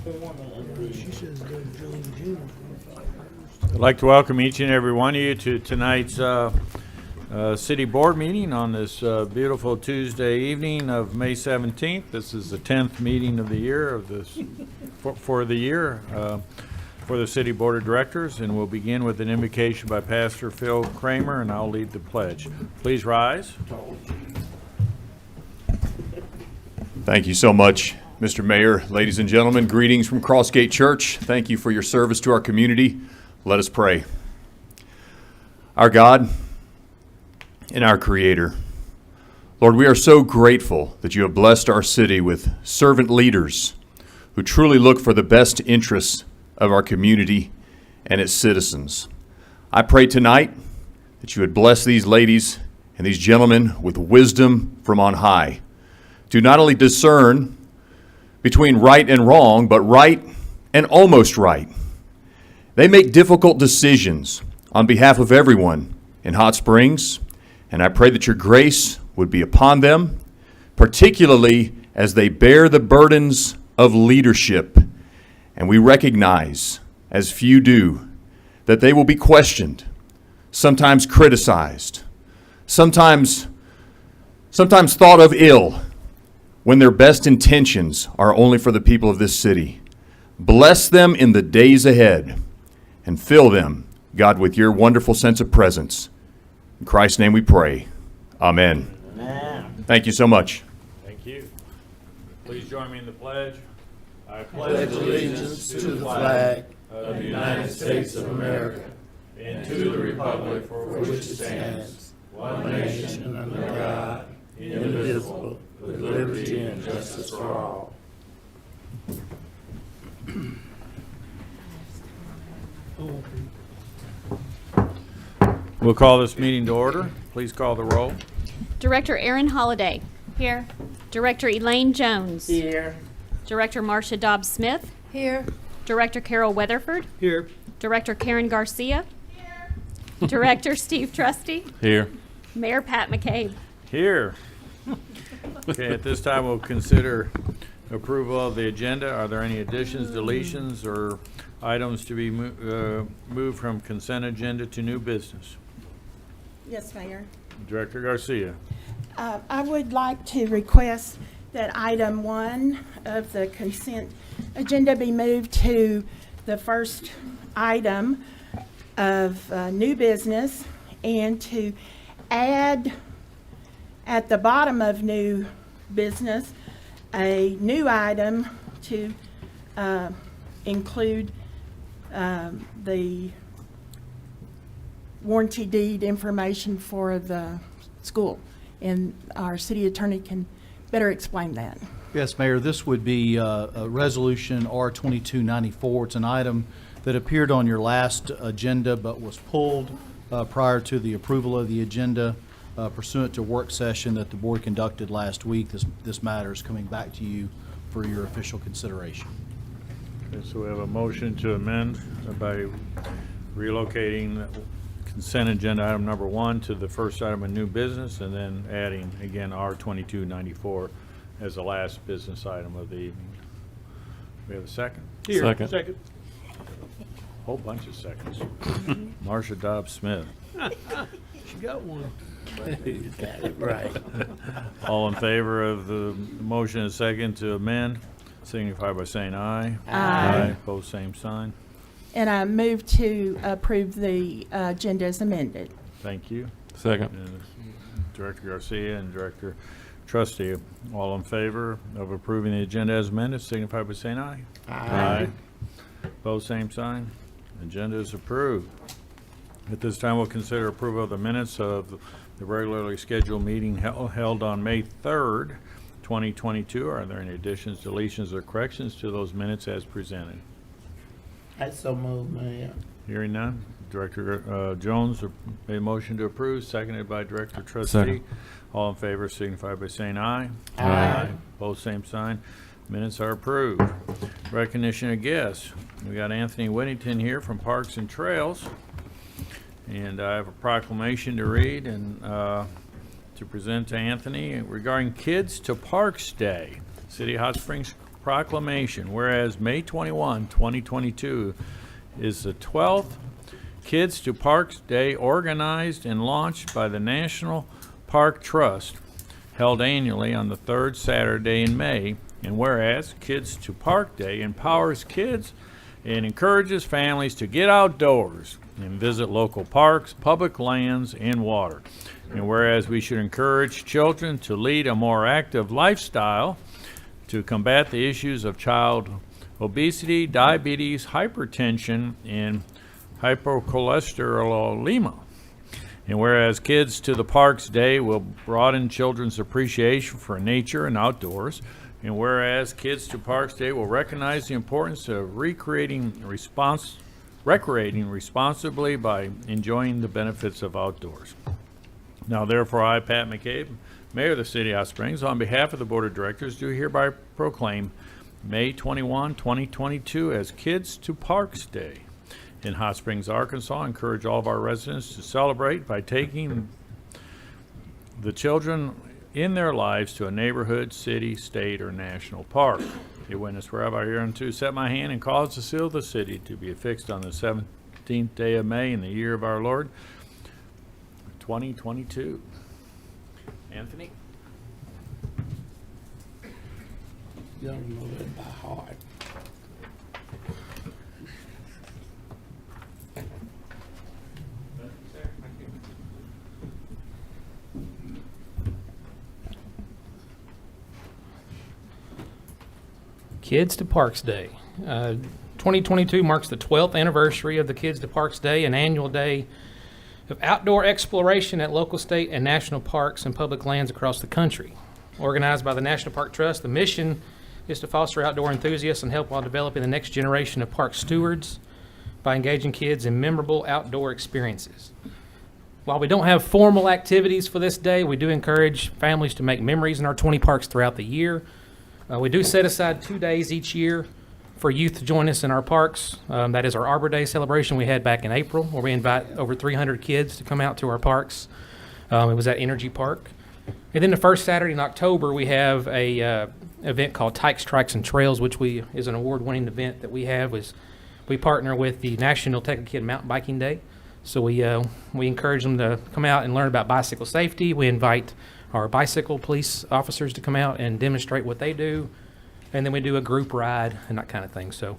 I'd like to welcome each and every one of you to tonight's city board meeting on this beautiful Tuesday evening of May 17th. This is the 10th meeting of the year of this for the year for the city board of directors, and we'll begin with an invocation by Pastor Phil Kramer, and I'll lead the pledge. Please rise. Thank you so much, Mr. Mayor. Ladies and gentlemen, greetings from Crossgate Church. Thank you for your service to our community. Let us pray. Our God and our Creator, Lord, we are so grateful that you have blessed our city with servant leaders who truly look for the best interests of our community and its citizens. I pray tonight that you would bless these ladies and these gentlemen with wisdom from on high, to not only discern between right and wrong, but right and almost right. They make difficult decisions on behalf of everyone in Hot Springs, and I pray that your grace would be upon them, particularly as they bear the burdens of leadership. And we recognize, as few do, that they will be questioned, sometimes criticized, sometimes thought of ill, when their best intentions are only for the people of this city. Bless them in the days ahead and fill them, God, with your wonderful sense of presence. In Christ's name we pray. Amen. Amen. Thank you so much. Thank you. Please join me in the pledge. I pledge allegiance to the flag of the United States of America and to the republic for which it stands, one nation under God, indivisible, with liberty and justice for all. We'll call this meeting to order. Please call the roll. Director Aaron Holliday. Here. Director Elaine Jones. Here. Director Marcia Dobbs-Smith. Here. Director Carol Weatherford. Here. Director Karen Garcia. Here. Director Steve Trusty. Here. Mayor Pat McCabe. Here. Okay, at this time we'll consider approval of the agenda. Are there any additions, deletions, or items to be moved from consent agenda to new business? Yes, Mayor. Director Garcia. I would like to request that item 1 of the consent agenda be moved to the first item of new business, and to add at the bottom of new business a new item to include the warranty deed information for the school, and our city attorney can better explain that. Yes, Mayor, this would be a resolution R2294. It's an item that appeared on your last agenda but was pulled prior to the approval of the agenda pursuant to work session that the board conducted last week. This matter is coming back to you for your official consideration. Okay, so we have a motion to amend by relocating consent agenda item number 1 to the first item of new business, and then adding again R2294 as the last business item of the evening. We have a second? Here. Second. Whole bunch of seconds. Marcia Dobbs-Smith. She got one. You got it right. All in favor of the motion and second to amend, signify by saying aye. Aye. Opposed, same sign. And I move to approve the agenda as amended. Thank you. Second. And Director Garcia and Director Trustee, all in favor of approving the agenda as amended, signify by saying aye. Aye. Opposed, same sign. Agenda is approved. At this time, we'll consider approval of the minutes of the regularly scheduled meeting held on May 3rd, 2022. Are there any additions, deletions, or corrections to those minutes as presented? I so move, Mayor. Hearing none. Director Jones made a motion to approve, seconded by Director Trustee. Second. All in favor signify by saying aye. Aye. Both same sign. Minutes are approved. Recognition of guests. We got Anthony Whittington here from Parks and Trails. And I have a proclamation to read and to present to Anthony regarding Kids to Parks Day. City of Hot Springs proclamation. Whereas May 21, 2022 is the 12th Kids to Parks Day organized and launched by the National Park Trust, held annually on the third Saturday in May. And whereas Kids to Park Day empowers kids and encourages families to get outdoors and visit local parks, public lands, and water. And whereas we should encourage children to lead a more active lifestyle to combat the issues of child obesity, diabetes, hypertension, and hypercholesterolemia. And whereas Kids to the Parks Day will broaden children's appreciation for nature and outdoors. And whereas Kids to Parks Day will recognize the importance of recreating responsibly by enjoying the benefits of outdoors. Now therefore, I, Pat McCabe, Mayor of the City of Hot Springs, on behalf of the Board of Directors, do hereby proclaim May 21, 2022 as Kids to Parks Day in Hot Springs, Arkansas. I encourage all of our residents to celebrate by taking the children in their lives to a neighborhood, city, state, or national park. A witness wherever I hereunto set my hand and cause the seal of the city to be affixed on the 17th day of May in the year of our Lord, 2022. Anthony? You don't know that by heart. Kids to Parks Day. 2022 marks the 12th anniversary of the Kids to Parks Day, an annual day of outdoor exploration at local, state, and national parks and public lands across the country. Organized by the National Park Trust, the mission is to foster outdoor enthusiasts and help while developing the next generation of park stewards by engaging kids in memorable outdoor experiences. While we don't have formal activities for this day, we do encourage families to make memories in our 20 parks throughout the year. We do set aside 2 days each year for youth to join us in our parks. That is our Arbor Day celebration we had back in April, where we invite over 300 kids to come out to our parks. It was at Energy Park. And then the first Saturday in October, we have a event called Tykes, Trikes, and Trails, which is an award-winning event that we have. We partner with the National Take a Kid Mountain Biking Day. So we encourage them to come out and learn about bicycle safety. We invite our bicycle police officers to come out and demonstrate what they do. And then we do a group ride and that kind of thing. So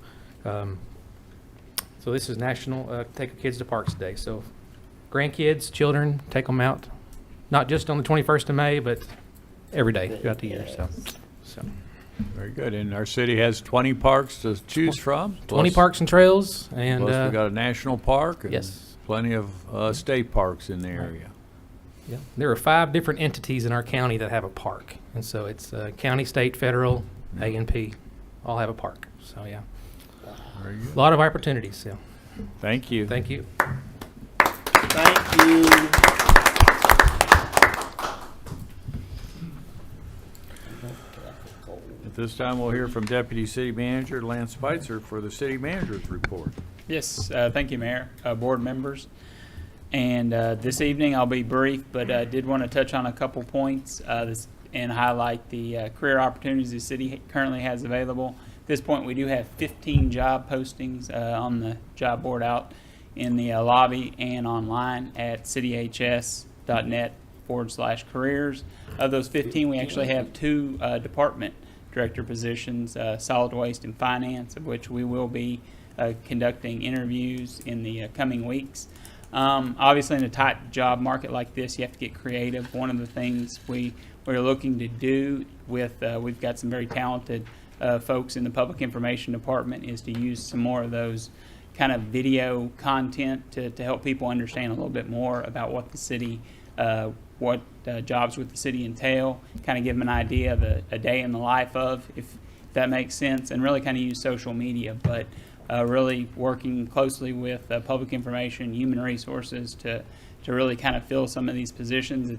this is National Take a Kids to Parks Day. So grandkids, children, take them out, not just on the 21st of May, but every day throughout the year. So Very good. And our city has 20 parks to choose from. 20 parks and trails. And Plus we got a national park and yes. plenty of state parks in the area. Yeah, there are 5 different entities in our county that have a park, and so it's county, state, federal, A&P, all have a park. So yeah, Very good. a lot of opportunities. Yeah, Thank you. thank you. Thank you. At this time, we'll hear from Deputy City Manager Lance Spitzer for the City Manager's Report. Yes, thank you, Mayor, board members. And this evening I'll be brief, but I did want to touch on a couple points and highlight the career opportunities the city currently has available. At this point, we do have 15 job postings on the job board out in the lobby and online at cityhs.net/careers. Of those 15, we actually have 2 department director positions, solid waste and finance, of which we will be conducting interviews in the coming weeks. Obviously, in a tight job market like this, you have to get creative. One of the things we're looking to do with, we've got some very talented folks in the public information department, is to use some more of those kind of video content to help people understand a little bit more about what the city, what jobs with the city entail, kind of give them an idea of a day in the life of, if that makes sense, and really kind of use social media. But really working closely with public information, human resources to really kind of fill some of these positions.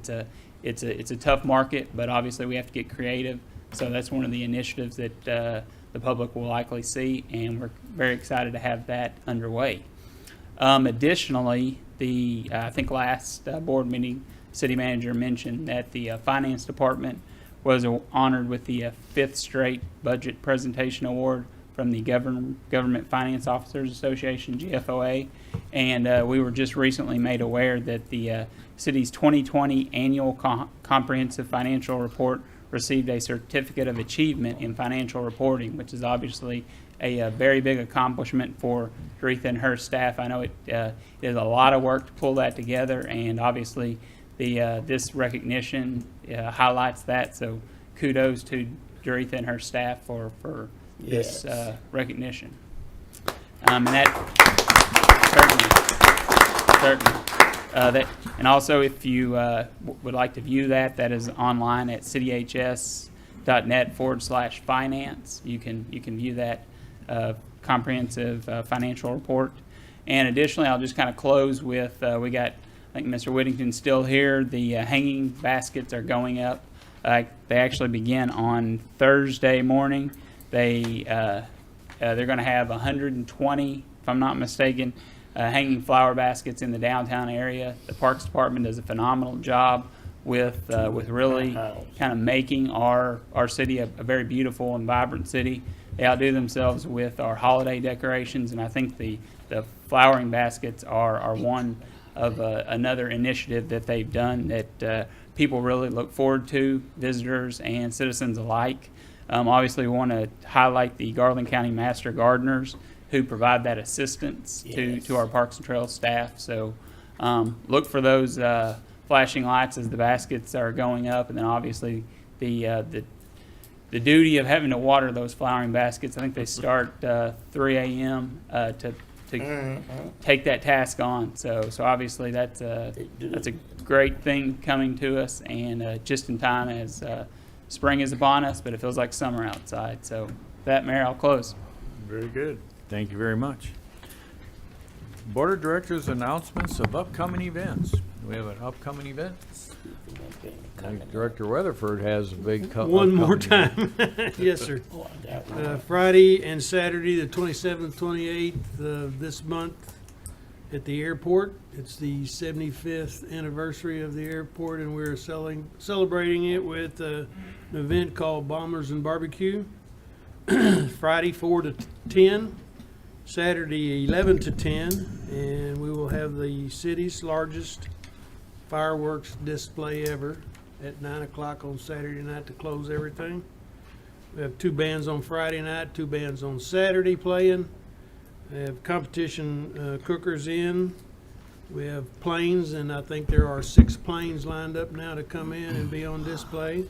It's a tough market, but obviously we have to get creative. So that's one of the initiatives that the public will likely see, and we're very excited to have that underway. Additionally, I think last board meeting, city manager mentioned that the finance department, was honored with the fifth straight budget presentation award from the Government Finance Officers Association, GFOA. And we were just recently made aware that the city's 2020 annual comprehensive financial report received a certificate of achievement in financial reporting, which is obviously a very big accomplishment for Doretha and her staff. I know it is a lot of work to pull that together, and obviously this recognition highlights that. So kudos to Doretha and her staff for this recognition. And that certainly. And also, if you would like to view that, that is online at cityhs.net/finance. You can view that comprehensive financial report. And additionally, I'll just kind of close with we got, I think Mr. Whittington's still here. The hanging baskets are going up. They actually begin on Thursday morning. They're going to have 120, if I'm not mistaken, hanging flower baskets in the downtown area. The Parks Department does a phenomenal job with really kind of making our city a very beautiful and vibrant city. They outdo themselves with our holiday decorations, and I think the flowering baskets are one of another initiative that they've done that people really look forward to, visitors and citizens alike. Obviously, we want to highlight the Garland County Master Gardeners who provide that assistance to our Parks and Trails staff. So look for those flashing lights as the baskets are going up, and then obviously the duty of having to water those flowering baskets. I think they start 3 a.m. To take that task on. So obviously that's a great thing coming to us, and just in time as spring is upon us, but it feels like summer outside. So that, Mayor, I'll close. Very good. Thank you very much. Board of Directors announcements of upcoming events. We have an upcoming event. I think Director Weatherford has a big One more upcoming event. time. Yes, sir. Friday and Saturday, the 27th, 28th of this month at the airport. It's the 75th anniversary of the airport, and we're celebrating it with an event called Bombers and Barbecue. Friday, 4 to 10. Saturday, 11 to 10. And we will have the city's largest fireworks display ever at 9 o'clock on Saturday night to close everything. We have 2 bands on Friday night, 2 bands on Saturday playing. We have competition cookers in. We have planes, and I think there are 6 planes lined up now to come in and be on display.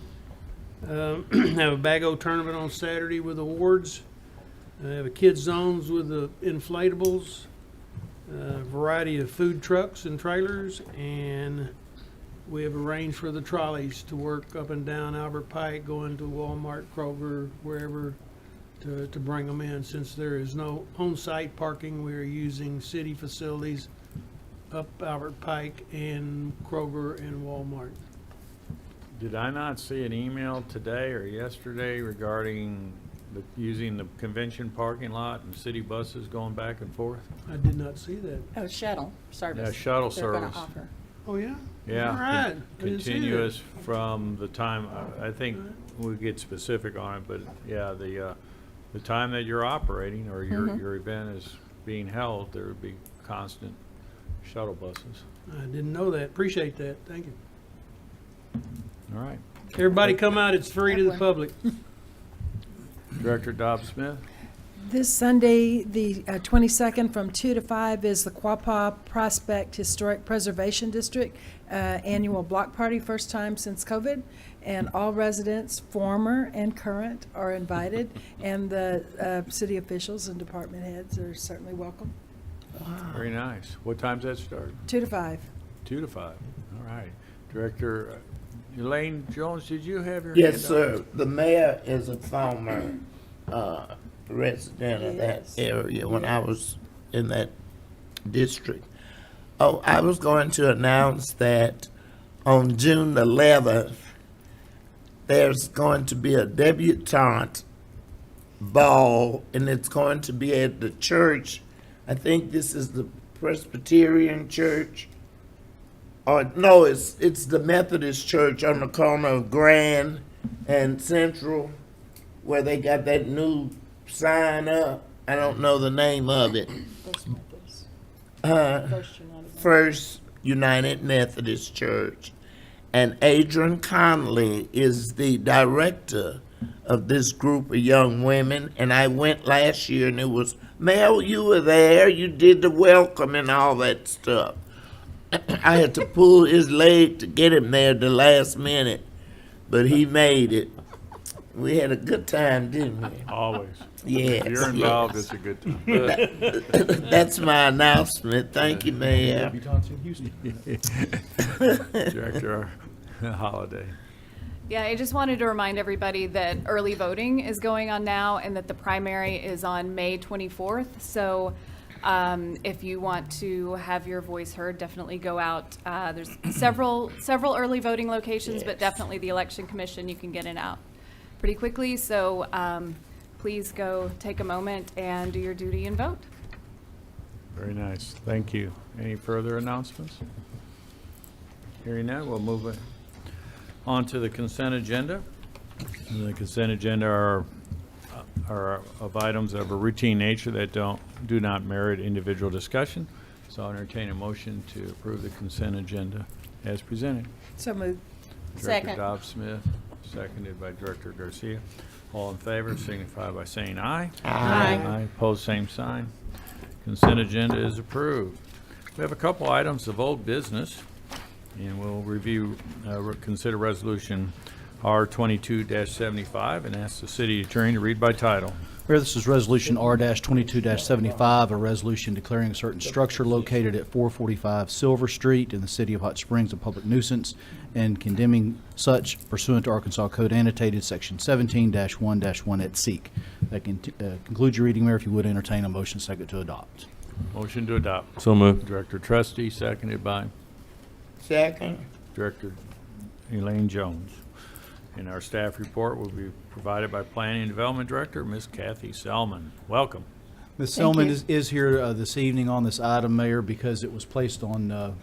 Have a bag-o tournament on Saturday with awards. Have a kids zones with the inflatables. A variety of food trucks and trailers, and we have arranged for the trolleys to work up and down Albert Pike, going to Walmart, Kroger, wherever, to bring them in. Since there is no on-site parking, we are using city facilities up Albert Pike and Kroger and Walmart. Did I not see an email today or yesterday regarding using the convention parking lot and city buses going back and forth? I did not see that. Oh, shuttle service. Yeah, shuttle They're gonna service. offer. Oh, yeah? Yeah. All right. I didn't see that. Continuous from the time, I think we'll get specific on it, but yeah, the time that you're operating or your event is being held, there would be constant shuttle buses. I didn't know that. Appreciate that. Thank you. All right. Everybody come out. It's free to the public. Director Dobbs-Smith? This Sunday, the 22nd, from 2 to 5, is the Quapaw Prospect Historic Preservation District annual block party, first time since COVID. And all residents, former and current, are invited, and the city officials and department heads are certainly welcome. Very nice. What time's that start? 2 to 5. 2 to 5. All right. Director Elaine Jones, did you have your Yes, hand up? sir. The mayor is a former resident of that Yes. area when I was in that district. Oh, I was going to announce that on June 11th, there's going to be a debutante ball, and it's going to be at the church. I think this is the Presbyterian Church. Or no, it's the Methodist Church on the corner of Grand and Central, where they got that new sign up. I don't know the name of it. First United Methodist Church. And Adrian Connolly is the director of this group of young women. And I went last year, and it was, Mel, you were there. You did the welcome and all that stuff. I had to pull his leg to get him there at the last minute, but he made it. We had a good time, didn't we? Always. Yes. If you're involved, yes. it's a good time. That's my announcement. Thank you, Mayor. Director Holliday. Yeah, I just wanted to remind everybody that early voting is going on now and that the primary is on May 24th. So if you want to have your voice heard, definitely go out. There's several early voting locations, but definitely the Election Commission, you can get in out pretty quickly. So please go take a moment and do your duty and vote. Very nice. Thank you. Any further announcements? Hearing none, we'll move it on to the consent agenda. The consent agenda are of items of a routine nature that do not merit individual discussion. So I'll entertain a motion to approve the consent agenda as presented. So moved. Director Second. Dobbs-Smith, seconded by Director Garcia. All in favor signify by saying aye. Aye. Aye, pose same sign. Consent agenda is approved. We have a couple items of old business, and we'll review, consider resolution R22-75 and ask the city attorney to read by title. Mayor, this is Resolution R-22-75, a resolution declaring a certain structure located at 445 Silver Street in the city of Hot Springs a public nuisance and condemning such pursuant to Arkansas Code Annotated Section 17-1-1 et seq. That concludes your reading, Mayor. If you would entertain a motion second to adopt. Motion to adopt. So moved. Director Trustee, seconded by Second. Director Elaine Jones. And our staff report will be provided by Planning and Development Director, Ms. Kathy Selman. Welcome. Ms. Thank Selman you. is here this evening on this item, Mayor, because it was placed on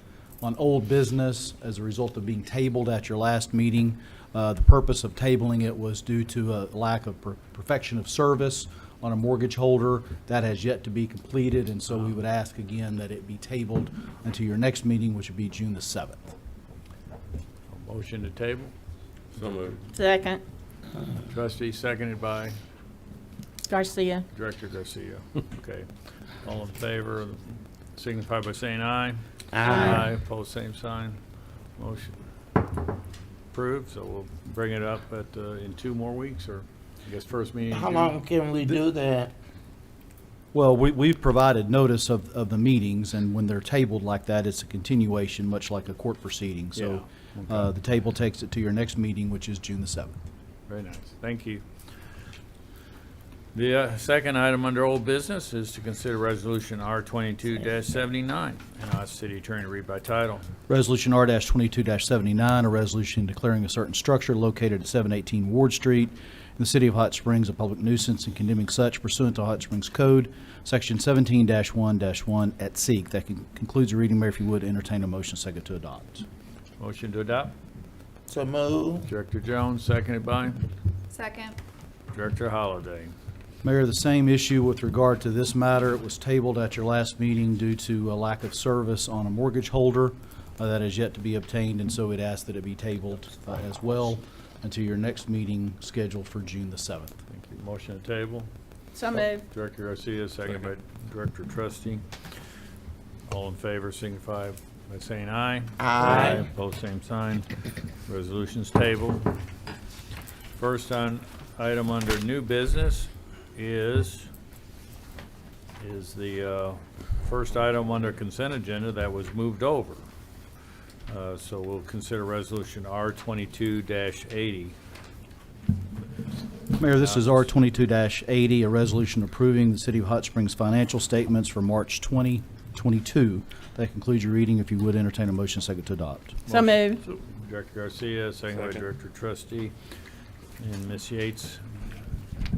old business as a result of being tabled at your last meeting. The purpose of tabling it was due to a lack of perfection of service on a mortgage holder. That has yet to be completed, and so we would ask again that it be tabled until your next meeting, which would be June the 7th. A motion to table. So moved. Second. Trustee, seconded by Garcia. Director Garcia. Okay. All in favor, signify by saying aye. Aye. Opposed, same sign. Motion approved, so we'll bring it up in 2 more weeks, or I guess first meeting in How June. long can we do that? Well, we've provided notice of the meetings, and when they're tabled like that, it's a continuation, much like a court proceeding. So Yeah, the table takes it to your next meeting, which is June the 7th. Very nice. Thank you. The second item under old business is to consider resolution R22-79 and ask city attorney to read by title. Resolution R-22-79, a resolution declaring a certain structure located at 718 Ward Street in the city of Hot Springs a public nuisance and condemning such pursuant to Hot Springs Code, Section 17-1-1 et seq. That concludes the reading, Mayor. If you would entertain a motion second to adopt. Motion to adopt. So move. Director Jones, seconded by Second. Director Holliday. Mayor, the same issue with regard to this matter. It was tabled at your last meeting due to a lack of service on a mortgage holder that is yet to be obtained, and so we'd ask that it be tabled as well until your next meeting scheduled for June the 7th. Thank you. Motion to table. So moved. Director Garcia, seconded by Director Trustee. All in favor signify by saying aye. Aye. Opposed, same sign. Resolution's tabled. First item under new business is the first item under consent agenda that was moved over. So we'll consider resolution R22-80. Mayor, this is R-22-80, a resolution approving the City of Hot Springs financial statements for March 2022. That concludes your reading. If you would entertain a motion second to adopt. So moved. Director Garcia, seconded by Director Trustee. And Ms. Yates,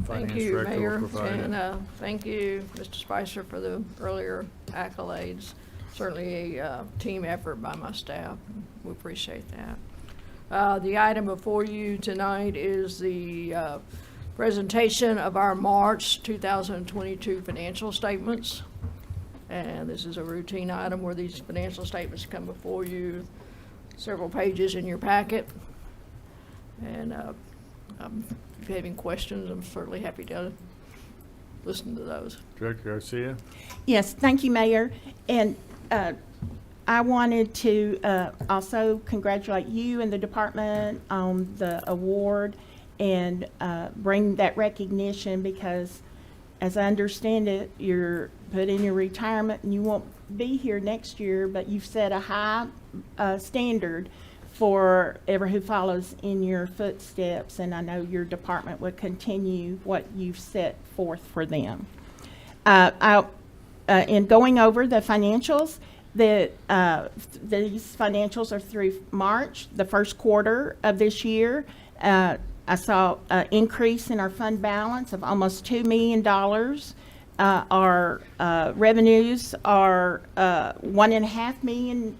Thank Finance you, Director, will Mayor, provide it. and thank you, Mr. Spicer, for the earlier accolades. Certainly a team effort by my staff. We appreciate that. The item before you tonight is the presentation of our March 2022 financial statements. And this is a routine item where these financial statements come before you, several pages in your packet. And if you have any questions, I'm certainly happy to listen to those. Director Garcia? Yes, thank you, Mayor. And I wanted to also congratulate you and the department on the award and bring that recognition because, as I understand it, you're put in your retirement and you won't be here next year, but you've set a high standard for ever who follows in your footsteps, and I know your department will continue what you've set forth for them. In going over the financials, these financials are through March, the first quarter of this year. I saw an increase in our fund balance of almost $2 million. Our revenues are $1.5 million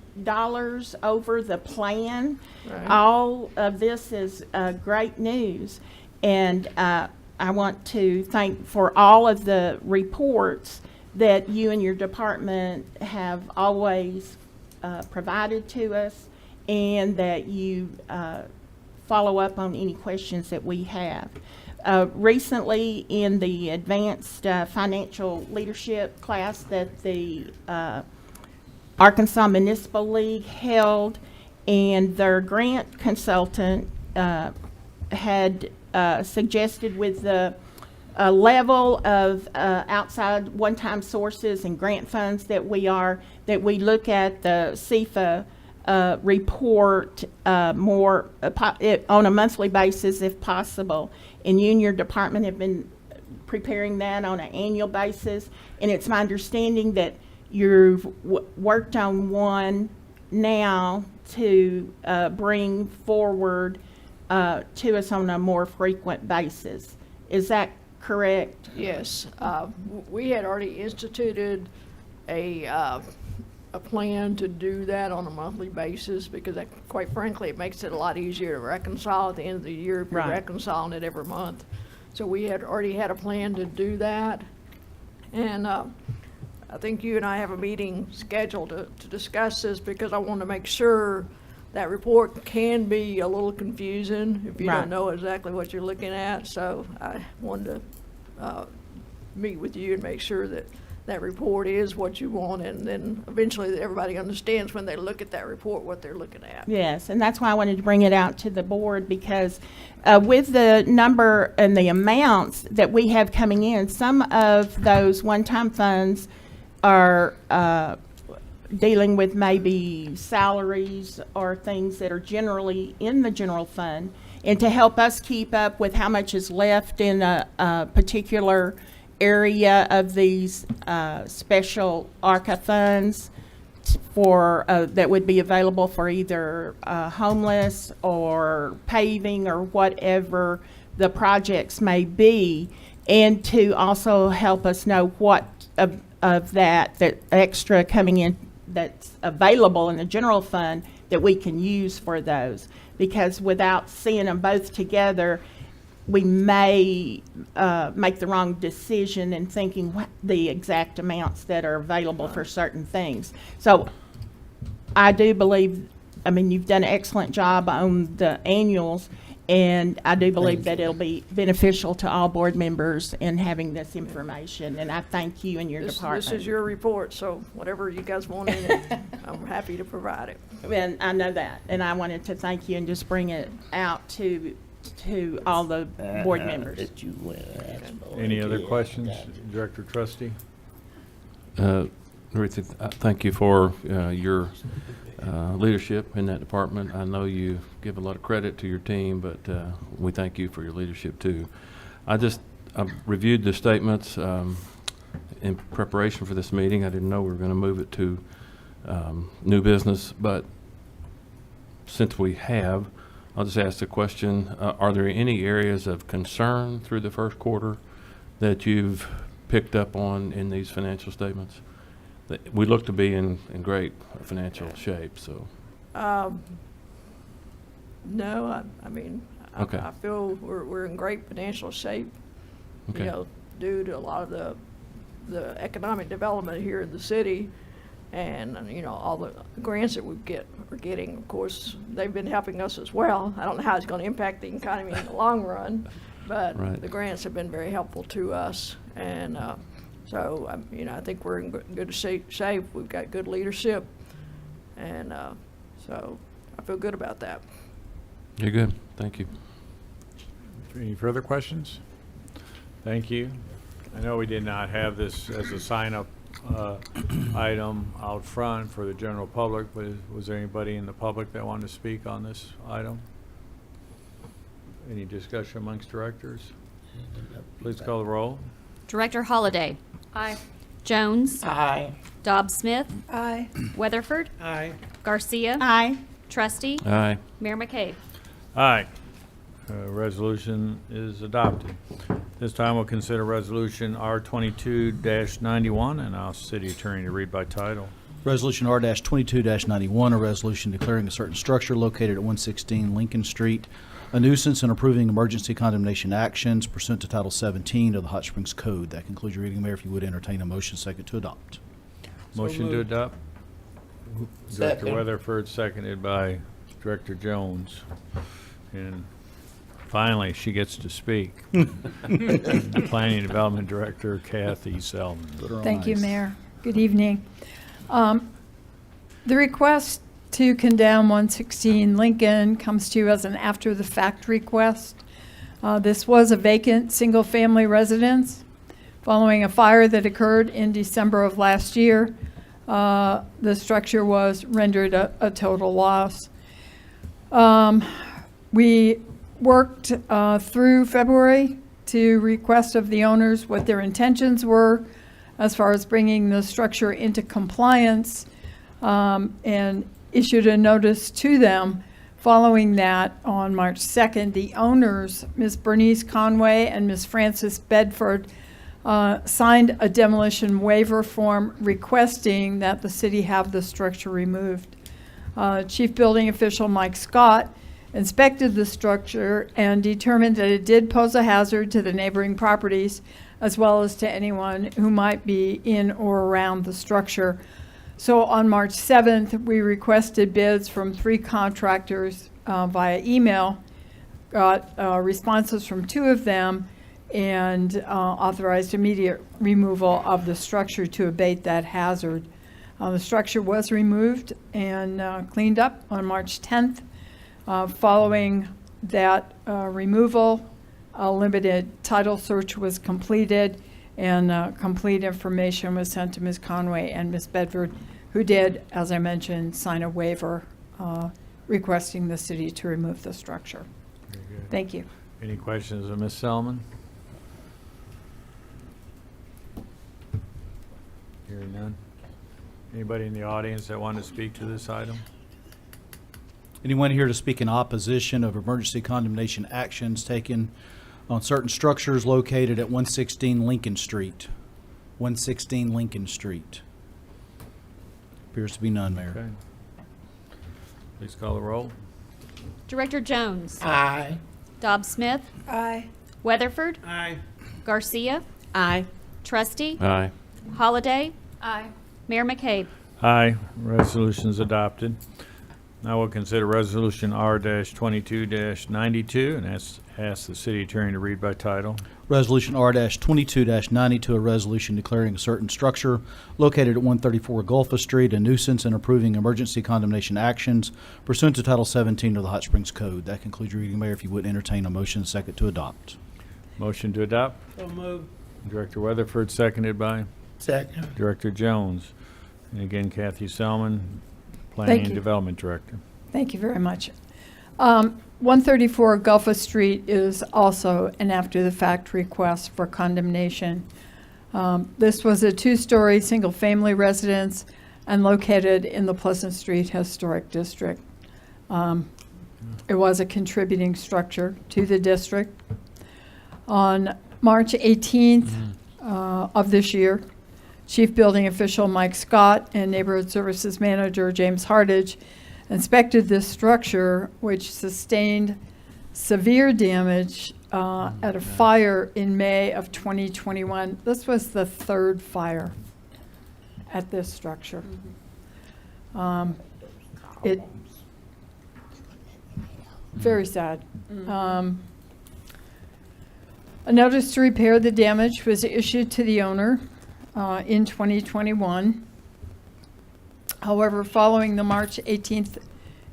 over the plan. Right. All of this is great news. And I want to thank for all of the reports that you and your department have always provided to us, and that you follow up on any questions that we have. Recently, in the advanced financial leadership class that the Arkansas Municipal League held, and their grant consultant had suggested with the level of outside one-time sources and grant funds that we look at the CFA report more on a monthly basis if possible. And you and your department have been preparing that on an annual basis. And it's my understanding that you've worked on one now to bring forward to us on a more frequent basis. Is that correct? Yes, we had already instituted a plan to do that on a monthly basis because that, quite frankly, it makes it a lot easier to reconcile at the end of the year if you're Right. reconciling it every month. So we had already had a plan to do that. And I think you and I have a meeting scheduled to discuss this because I want to make sure that report can be a little confusing if you Right. don't know exactly what you're looking at. So I wanted to meet with you and make sure that that report is what you want, and then eventually that everybody understands when they look at that report what they're looking at. Yes, and that's why I wanted to bring it out to the board because with the number and the amounts that we have coming in, some of those one-time funds are dealing with maybe salaries or things that are generally in the general fund. And to help us keep up with how much is left in a particular area of these special ARCA funds for that would be available for either homeless or paving or whatever the projects may be, and to also help us know what of that extra coming in that's available in the general fund that we can use for those, because without seeing them both together, we may make the wrong decision in thinking what the exact amounts that are available for certain things. So I do believe, I mean, you've done an excellent job on the annuals, and I do believe that it'll be beneficial to all board members in having this information, and I thank you and your department. This is your report, so whatever you guys want in it, I'm happy to provide it. And I know that, and I wanted to thank you and just bring it out to all the board members. That you went and asked for Any it. other Yeah, questions, got it. Director Trustee? Ruthie, thank you for your leadership in that department. I know you give a lot of credit to your team, but we thank you for your leadership too. I reviewed the statements in preparation for this meeting. I didn't know we were going to move it to new business, but since we have, I'll just ask the question, are there any areas of concern through the first quarter that you've picked up on in these financial statements? We look to be in great financial shape, so. No, I mean, Okay. I feel we're in great financial shape, you Okay. know, due to a lot of the economic development here in the city. And, you know, all the grants that we're getting, of course, they've been helping us as well. I don't know how it's going to impact the economy in the long run, but Right. the grants have been very helpful to us. And so, you know, I think we're in good shape. We've got good leadership. And so I feel good about that. You're good. Thank you. Any further questions? Thank you. I know we did not have this as a sign-up item out front for the general public, but was there anybody in the public that wanted to speak on this item? Any discussion amongst directors? Please call the roll. Director Holliday. Aye. Jones. Aye. Dobbs Smith. Aye. Weatherford. Aye. Garcia. Aye. Trustee. Aye. Mayor McCabe. Aye. Resolution is adopted. This time we'll consider Resolution R22-91 and ask City Attorney to read by title. Resolution R-22-91, a resolution declaring a certain structure located at 116 Lincoln Street a nuisance and approving emergency condemnation actions pursuant to Title 17 of the Hot Springs Code. That concludes your reading, Mayor. If you would entertain a motion second to adopt. Motion to adopt. Director Second. Weatherford, seconded by Director Jones. And finally, she gets to speak. Planning and Development Director Kathy Selman. Put her on Thank you, ice. Mayor. Good evening. The request to condemn 116 Lincoln comes to you as an after-the-fact request. This was a vacant single-family residence following a fire that occurred in December of last year. The structure was rendered a total loss. We worked through February to request of the owners what their intentions were as far as bringing the structure into compliance, and issued a notice to them. Following that, on March 2nd, the owners, Ms. Bernice Conway and Ms. Frances Bedford, signed a demolition waiver form requesting that the city have the structure removed. Chief Building Official Mike Scott inspected the structure and determined that it did pose a hazard to the neighboring properties as well as to anyone who might be in or around the structure. So on March 7th, we requested bids from 3 contractors via email, got responses from 2 of them, and authorized immediate removal of the structure to abate that hazard. The structure was removed and cleaned up on March 10th. Following that removal, a limited title search was completed, and complete information was sent to Ms. Conway and Ms. Bedford, who did, as I mentioned, sign a waiver requesting the city to remove the structure. Very good. Thank you. Any questions of Ms. Selman? Hearing none. Anybody in the audience that want to speak to this item? Anyone here to speak in opposition of emergency condemnation actions taken on certain structures located at 116 Lincoln Street? 116 Lincoln Street. Appears to be none, Mayor. Okay. Please call the roll. Director Jones. Aye. Dobbs Smith. Aye. Weatherford. Aye. Garcia. Aye. Trustee. Aye. Holliday. Aye. Mayor McCabe. Aye. Resolution is adopted. Now we'll consider Resolution R-22-92 and ask the city attorney to read by title. Resolution R-22-92, a resolution declaring a certain structure located at 134 Gulfa Street a nuisance and approving emergency condemnation actions pursuant to Title 17 of the Hot Springs Code. That concludes your reading, Mayor. If you would entertain a motion second to adopt. Motion to adopt. So moved. Director Weatherford, seconded by Second. Director Jones. And again, Kathy Selman, Planning and you. Development Director. Thank you very much. 134 Gulfa Street is also an after-the-fact request for condemnation. This was a 2-story, single-family residence and located in the Pleasant Street Historic District. It was a contributing structure to the district. On March 18th of this year, Chief Building Official Mike Scott and Neighborhood Services Manager James Hardage inspected this structure, which sustained severe damage at a fire in May of 2021. This was the third fire at this structure. It very sad. A notice to repair the damage was issued to the owner in 2021. However, following the March 18th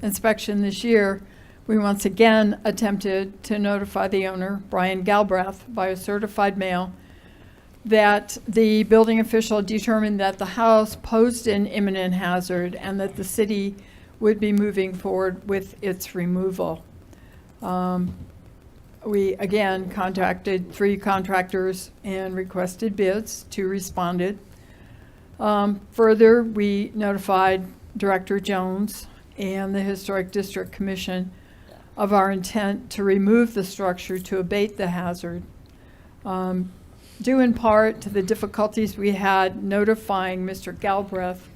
inspection this year, we once again attempted to notify the owner, Brian Galbraith, by a certified mail that the building official determined that the house posed an imminent hazard and that the city would be moving forward with its removal. We again contacted 3 contractors and requested bids. 2 responded. Further, we notified Director Jones and the Historic District Commission of our intent to remove the structure to abate the hazard. Due in part to the difficulties we had notifying Mr. Galbraith,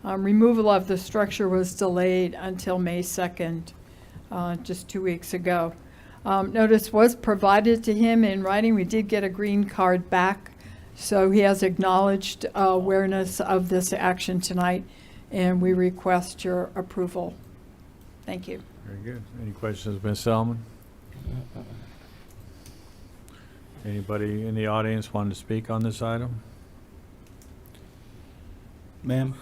removal of the structure was delayed until May 2nd, just 2 weeks ago. Notice was provided to him in writing. We did get a green card back, so he has acknowledged awareness of this action tonight, and we request your approval. Thank you. Very good. Any questions, Ms. Selman? Anybody in the audience want to speak on this item? Ma'am?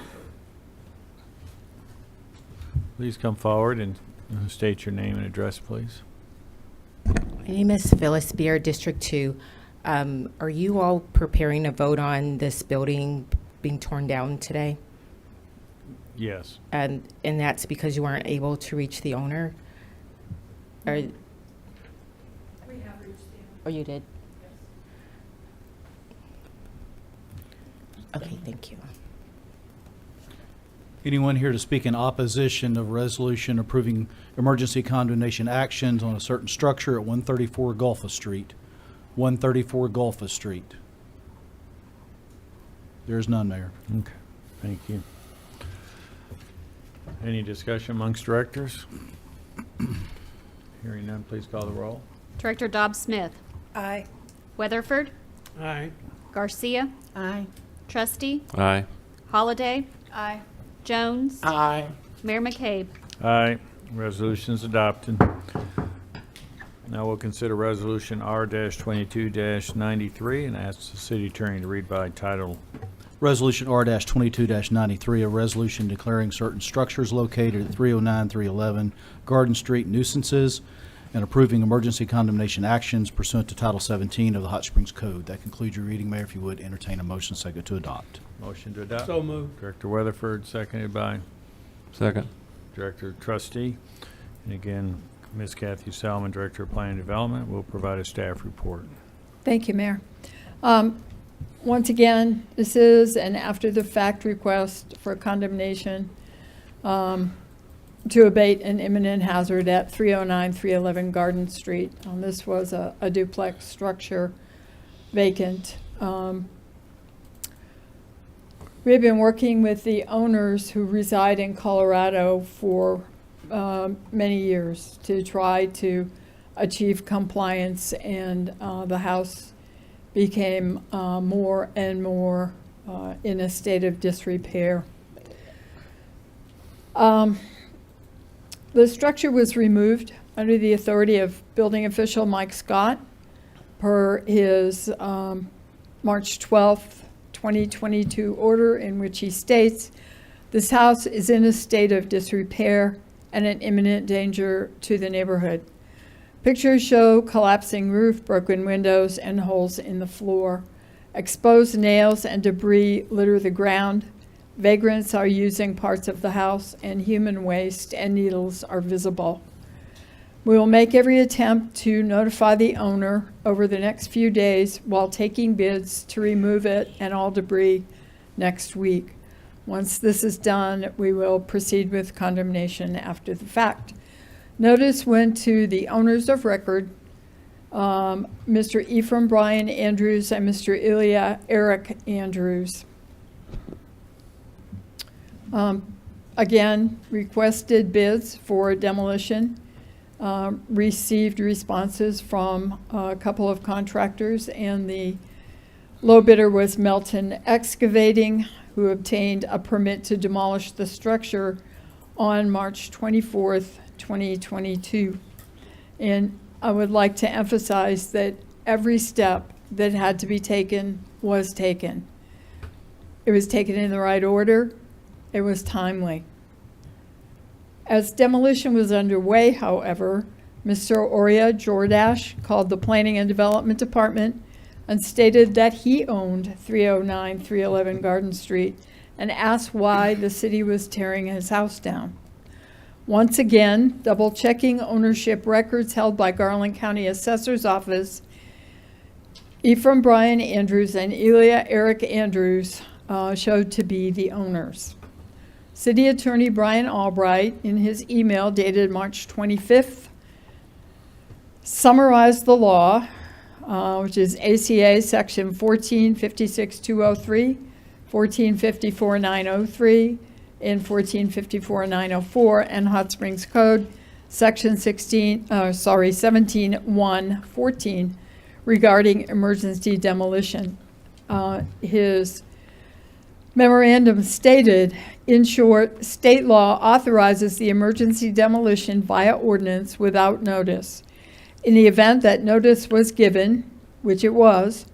Please come forward and state your name and address, please. My name is Phyllis Beer, District 2. Are you all preparing to vote on this building being torn down today? Yes. And that's because you weren't able to reach the owner? Or, We have reached the oh, you did? Okay, thank you. Anyone here to speak in opposition of resolution approving emergency condemnation actions on a certain structure at 134 Gulfa Street? 134 Gulfa Street. There's none, Mayor. Okay, thank you. Any discussion amongst directors? Hearing none, please call the roll. Director Dobbs-Smith. Aye. Weatherford. Aye. Garcia. Aye. Trustee. Aye. Holliday. Aye. Jones. Aye. Mayor McCabe. Aye, resolution's adopted. Now we'll consider resolution R-22-93 and ask the city attorney to read by title. Resolution R-22-93, a resolution declaring certain structures located at 309, 311 Garden Street nuisances and approving emergency condemnation actions pursuant to Title 17 of the Hot Springs Code. That concludes your reading, Mayor. If you would, entertain a motion second to adopt. Motion to adopt. So moved. Director Weatherford, seconded by Second. Director Trustee. And again, Ms. Kathy Salmon, Director of Planning and Development, will provide a staff report. Thank you, Mayor. Once again, this is an after-the-fact request for condemnation to abate an imminent hazard at 309, 311 Garden Street. This was a duplex structure, vacant. We've been working with the owners who reside in Colorado for many years to try to achieve compliance, and the house became more and more in a state of disrepair. The structure was removed under the authority of building official Mike Scott per his March 12th, 2022 order, in which he states, "This house is in a state of disrepair and an imminent danger to the neighborhood." Pictures show collapsing roof, broken windows, and holes in the floor. Exposed nails and debris litter the ground. Vagrants are using parts of the house, and human waste and needles are visible. We will make every attempt to notify the owner over the next few days while taking bids to remove it and all debris next week. Once this is done, we will proceed with condemnation after the fact. Notice went to the owners of record, Mr. Ephraim Brian Andrews and Mr. Ilya Eric Andrews. again, requested bids for demolition, received responses from a couple of contractors, and the low bidder was Melton Excavating, who obtained a permit to demolish the structure on March 24th, 2022. And I would like to emphasize that every step that had to be taken was taken. It was taken in the right order. It was timely. As demolition was underway, however, Mr. Oria Jordash called the Planning and Development Department and stated that he owned 309, 311 Garden Street and asked why the city was tearing his house down. Once again, double-checking ownership records held by Garland County Assessor's Office, Ephraim Brian Andrews and Elia Eric Andrews showed to be the owners. City Attorney Brian Albright, in his email dated March 25th, summarized the law, which is ACA Section 1456-203, 1454-903, and 1454-904, and Hot Springs Code, Section 17-114, regarding emergency demolition. His memorandum stated, in short, state law authorizes the emergency demolition via ordinance without notice. In the event that notice was given, which it was,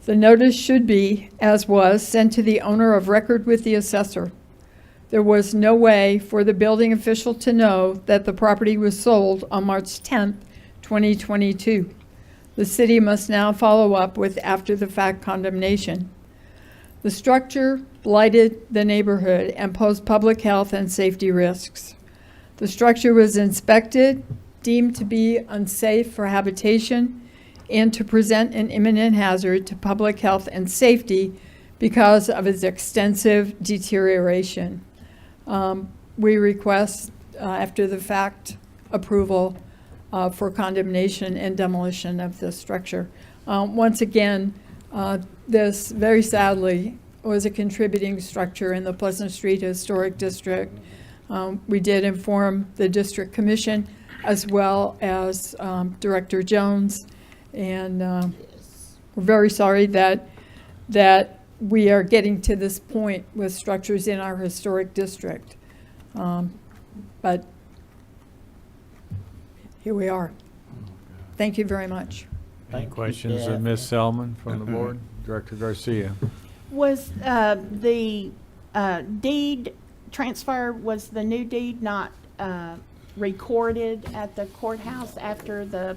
the notice should be, as was, sent to the owner of record with the assessor. There was no way for the building official to know that the property was sold on March 10th, 2022. The city must now follow up with after-the-fact condemnation. The structure blighted the neighborhood and posed public health and safety risks. The structure was inspected, deemed to be unsafe for habitation, and to present an imminent hazard to public health and safety because of its extensive deterioration. We request after-the-fact approval for condemnation and demolition of this structure. Once again, this very sadly was a contributing structure in the Pleasant Street Historic District. We did inform the District Commission as well as Director Jones, and we're very sorry that we are getting to this point with structures in our historic district. But here we are. Thank you very much. Any questions of Ms. Selman from the board? Director Garcia. Was the deed transfer, was the new deed not recorded at the courthouse after the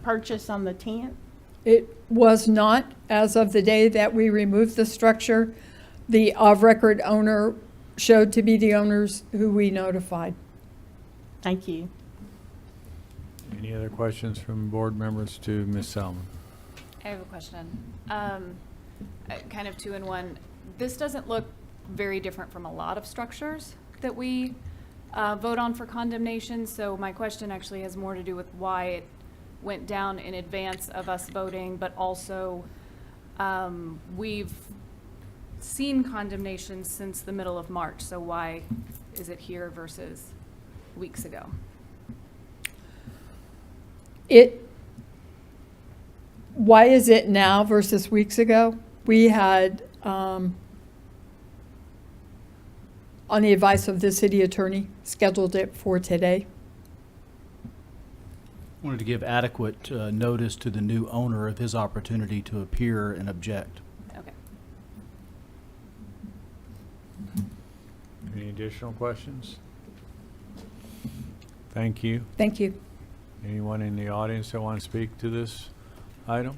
purchase on the 10th? It was not, as of the day that we removed the structure. The of-record owner showed to be the owners who we notified. Thank you. Any other questions from board members to Ms. Selman? I have a question. Kind of two in one. This doesn't look very different from a lot of structures that we vote on for condemnation. So my question actually has more to do with why it went down in advance of us voting, but also we've seen condemnation since the middle of March. So why is it here versus weeks ago? Why is it now versus weeks ago? We had, on the advice of the city attorney, scheduled it for today. Wanted to give adequate notice to the new owner of his opportunity to appear and object. Okay. Any additional questions? Thank you. Thank you. Anyone in the audience that want to speak to this item?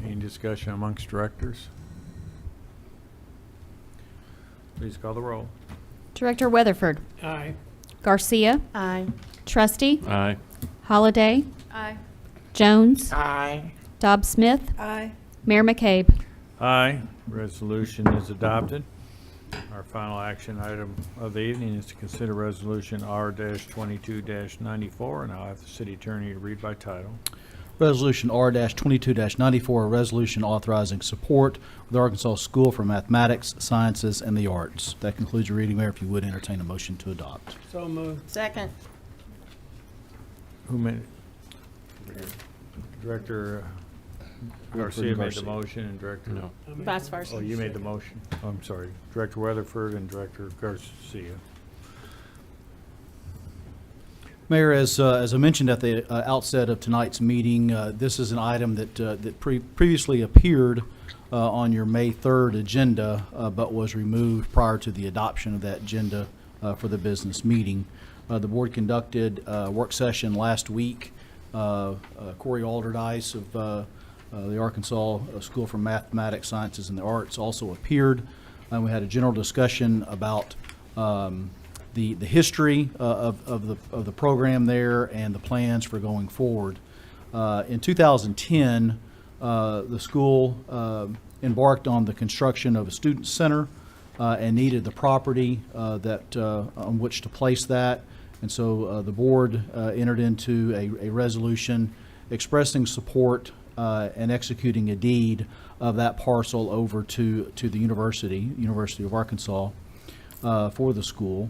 Any discussion amongst directors? Please call the roll. Director Weatherford. Aye. Garcia. Aye. Trustee. Aye. Holliday. Aye. Jones. Aye. Dobbs Smith. Aye. Mayor McCabe. Aye. Resolution is adopted. Our final action item of the evening is to consider Resolution R-22-94, and I'll have the city attorney to read by title. Resolution R-22-94, a resolution authorizing support for the Arkansas School for Mathematics, Sciences, and the Arts. That concludes your reading, Mayor. If you would entertain a motion to adopt. So moved. Second. Who made it? Director Garcia made the motion and Director... No. Vice versa. Oh, you made the motion. Oh, I'm sorry. Director Weatherford and Director Garcia. Mayor, as I mentioned at the outset of tonight's meeting, this is an item that previously appeared on your May 3rd agenda, but was removed prior to the adoption of that agenda for the business meeting. The board conducted a work session last week. Corey Alderdice of the Arkansas School for Mathematics, Sciences, and the Arts also appeared. We had a general discussion about the history of the program there and the plans for going forward. In 2010, the school embarked on the construction of a student center and needed the property on which to place that. And so the board entered into a resolution expressing support and executing a deed of that parcel over to the University of Arkansas, for the school.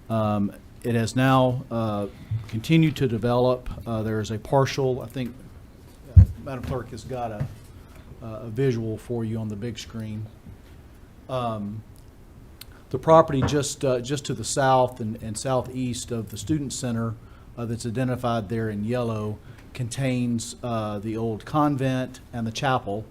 It has now continued to develop. There is a partial, I think, Madam Clerk has got a visual for you on the big screen. The property just to the south and southeast of the student center that's identified there in yellow contains the old convent and the chapel,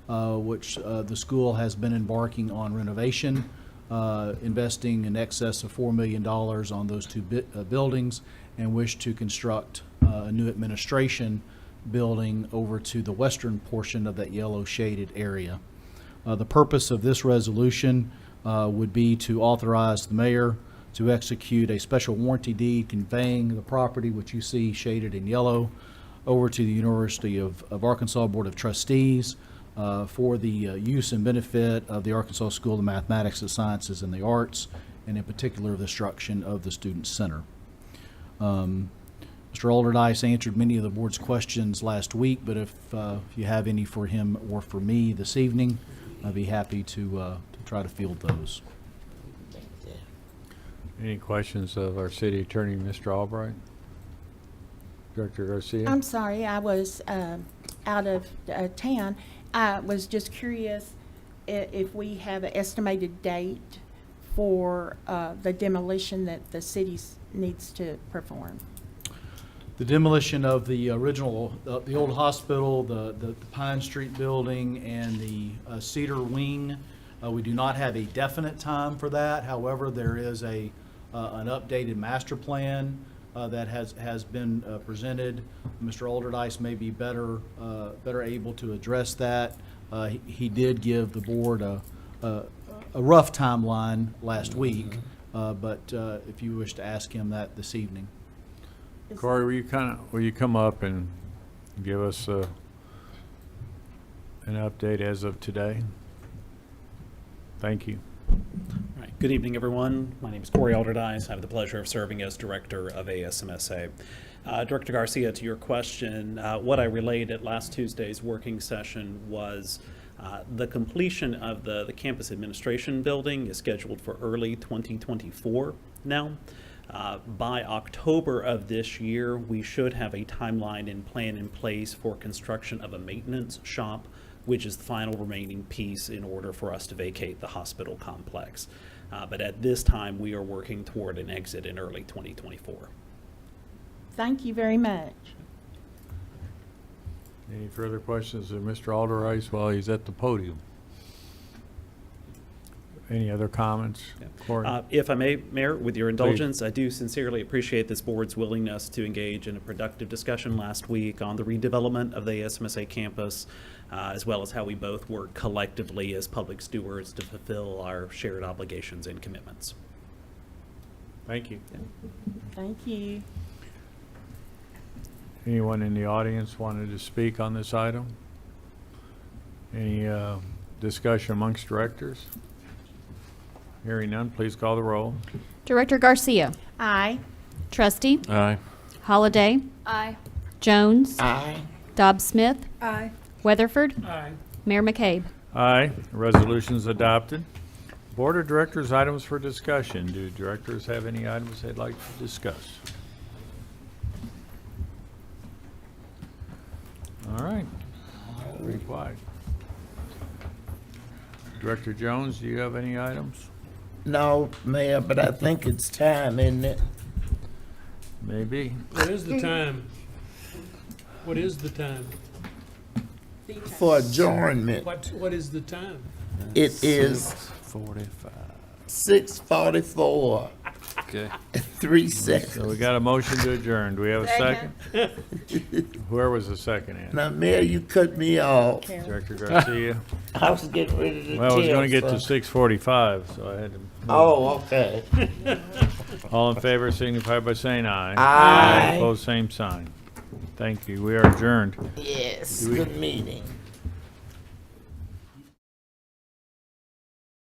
which the school has been embarking on renovation, investing in excess of $4 million on those two buildings, and wish to construct a new administration building over to the western portion of that yellow shaded area. The purpose of this resolution would be to authorize the mayor to execute a special warranty deed conveying the property, which you see shaded in yellow, over to the University of Arkansas Board of Trustees for the use and benefit of the Arkansas School of Mathematics, the Sciences, and the Arts, and in particular the construction of the Student Center. Mr. Alderdice answered many of the board's questions last week, but if you have any for him or for me this evening, I'd be happy to try to field those. Any questions of our city attorney, Mr. Albright? Director Garcia? I'm sorry, I was out of town. I was just curious if we have an estimated date for the demolition that the city needs to perform. The demolition of the original, the old hospital, the Pine Street building, and the Cedar Wing, we do not have a definite time for that. However, there is an updated master plan that has been presented. Mr. Alderdice may be better able to address that. He did give the board a rough timeline last week, but if you wish to ask him that this evening. Corey, will you come up and give us an update as of today? Thank you. All right. Good evening, everyone. My name is Corey Alderdice. I have the pleasure of serving as director of ASMSA. Director Garcia, to your question, what I relayed at last Tuesday's working session was the completion of the campus administration building is scheduled for early 2024 now. By October of this year, we should have a timeline and plan in place for construction of a maintenance shop, which is the final remaining piece in order for us to vacate the hospital complex. But at this time, we are working toward an exit in early 2024. Thank you very much. Any further questions of Mr. Alderdice while he's at the podium? Any other comments? Corey? If I may, Mayor, with your indulgence, I do sincerely appreciate this board's willingness to engage in a productive discussion last week on the redevelopment of the ASMSA campus, as well as how we both work collectively as public stewards to fulfill our shared obligations and commitments. Thank you. Thank you. Anyone in the audience wanted to speak on this item? Any discussion amongst directors? Hearing none, please call the roll. Director Garcia. Aye. Trustee. Aye. Holliday. Aye. Jones. Aye. Dobbs Smith, Aye. Weatherford, Aye. Mayor McCabe. Aye, resolution's adopted. Board of Directors items for discussion. Do directors have any items they'd like to discuss? All right, be quiet. Director Jones, do you have any items? No, Mayor, but I think it's time, isn't it? Maybe. What is the time? What is the time? For adjournment. What is the time? It is 45. 6:44, Okay. 3 seconds. So we got a motion to adjourn. Do we have a second? Where was the second at? Now, Mayor, you cut me off. Director Garcia? I was getting ready to Well, I was tell gonna get to some- 6:45, so I had to. Oh, okay. All in favor signify by saying aye. Aye. Opposed, same sign. Thank you. We are adjourned. Yes, Do we- good meeting.